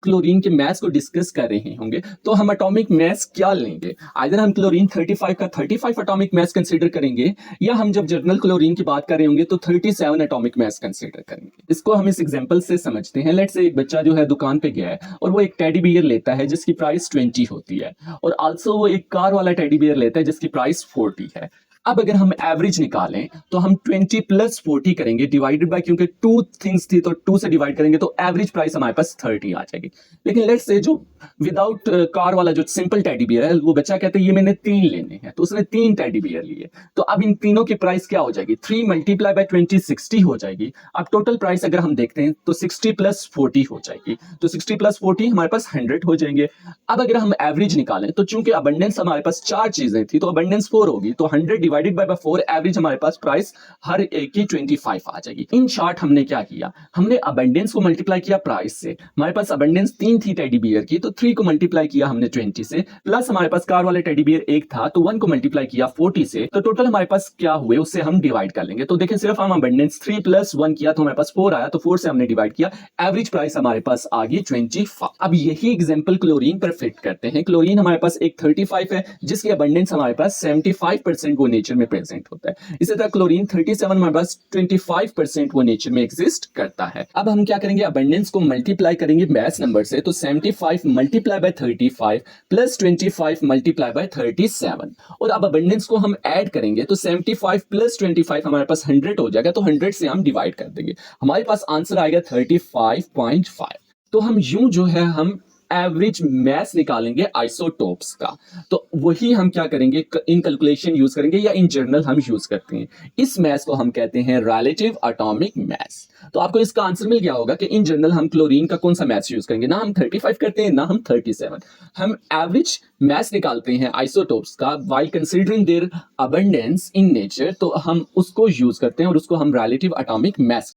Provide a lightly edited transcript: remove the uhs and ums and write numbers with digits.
Chlorine के मास को discuss कर रहे होंगे तो हम एटॉमिक मास क्या लेंगे। आइदर हम क्लोरीन 35 का 35 एटॉमिक मास कंसीडर करेंगे या हम जब जनरल क्लोरीन की बात कर रहे होंगे तो 37 एटॉमिक मास कंसीडर करेंगे। इसको हम इस एग्जांपल से समझते हैं। लेट्स से एक बच्चा जो है दुकान पे गया है और वो एक टेडी बियर लेता है जिसकी प्राइस 20 होती है, और आल्सो वो एक कार वाला टेडी बियर लेता है जिसकी प्राइस 40 है। अब अगर हम एवरेज निकालें तो हम 20 प्लस 40 करेंगे डिवाइडेड बाय, क्योंकि टू थिंग्स थी तो 2 से डिवाइड करेंगे तो एवरेज प्राइस हमारे पास 30 आ जाएगी। लेकिन लेट्स से जो विदाउट कार वाला जो सिंपल टेडी बियर है वो बच्चा कहता है ये मैंने 3 लेने हैं, तो उसने 3 टेडी बियर लिए। तो अब इन तीनों की प्राइस क्या हो जाएगी, 3 मल्टीप्लाई बाय 20 60 हो जाएगी। अब टोटल प्राइस अगर हम देखते हैं तो 60 प्लस 40 हो जाएगी, तो 60 प्लस 40 हमारे पास 100 हो जाएंगे। अब अगर हम एवरेज निकालें तो चूंकि अबंडेंस हमारे पास 4 चीजें थी तो अबंडेंस 4 होगी, तो 100 डिवाइडेड बाय 4 एवरेज हमारे पास प्राइस हर एक की 25 आ जाएगी। इन शॉर्ट हमने क्या किया, हमने अबंडेंस को मल्टीप्लाई किया प्राइस से। हमारे पास अबंडेंस 3 थी टेडी बियर की, तो 3 को मल्टीप्लाई किया हमने 20 से, प्लस हमारे पास कार वाले टेडी बियर 1 था तो 1 को मल्टीप्लाई किया 40 से, तो टोटल हमारे पास क्या हुए उससे हम डिवाइड कर लेंगे। तो देखिए सिर्फ हम अबंडेंस 3 प्लस 1 किया तो हमारे पास 4 आया, तो 4 से हमने डिवाइड किया, एवरेज प्राइस हमारे पास आ गई 25। अब यही एग्जांपल क्लोरीन पर फिट करते हैं। क्लोरीन हमारे पास एक 35 है जिसकी अबंडेंस हमारे पास 75% वो नेचर में प्रेजेंट होता है। इसी तरह क्लोरीन 37 हमारे पास 25% वो नेचर में एग्जिस्ट करता है। अब हम क्या करेंगे, अबंडेंस को मल्टीप्लाई करेंगे मास नंबर से, तो 75 multiply by 35 plus 25 multiply by 37, और अब अबंडेंस को हम ऐड करेंगे तो 75 प्लस 25 हमारे पास 100 हो जाएगा, तो 100 से हम डिवाइड कर देंगे, हमारे पास आंसर आएगा 35.5। तो हम यूं जो है हम एवरेज मास निकालेंगे आइसोटोप्स का। तो वही हम क्या करेंगे, इन कैलकुलेशन यूज करेंगे या इन जनरल हम यूज करते हैं। इस मास को हम कहते हैं रिलेटिव एटॉमिक मास। तो आपको इसका आंसर मिल गया होगा कि इन जनरल हम क्लोरीन का कौन सा मास यूज करेंगे, ना हम 35 करते हैं ना हम 37। हम एवरेज मास निकालते हैं आइसोटोप्स का while considering their abundance in nature, तो हम उसको यूज करते हैं और उसको हम रिलेटिव एटॉमिक मास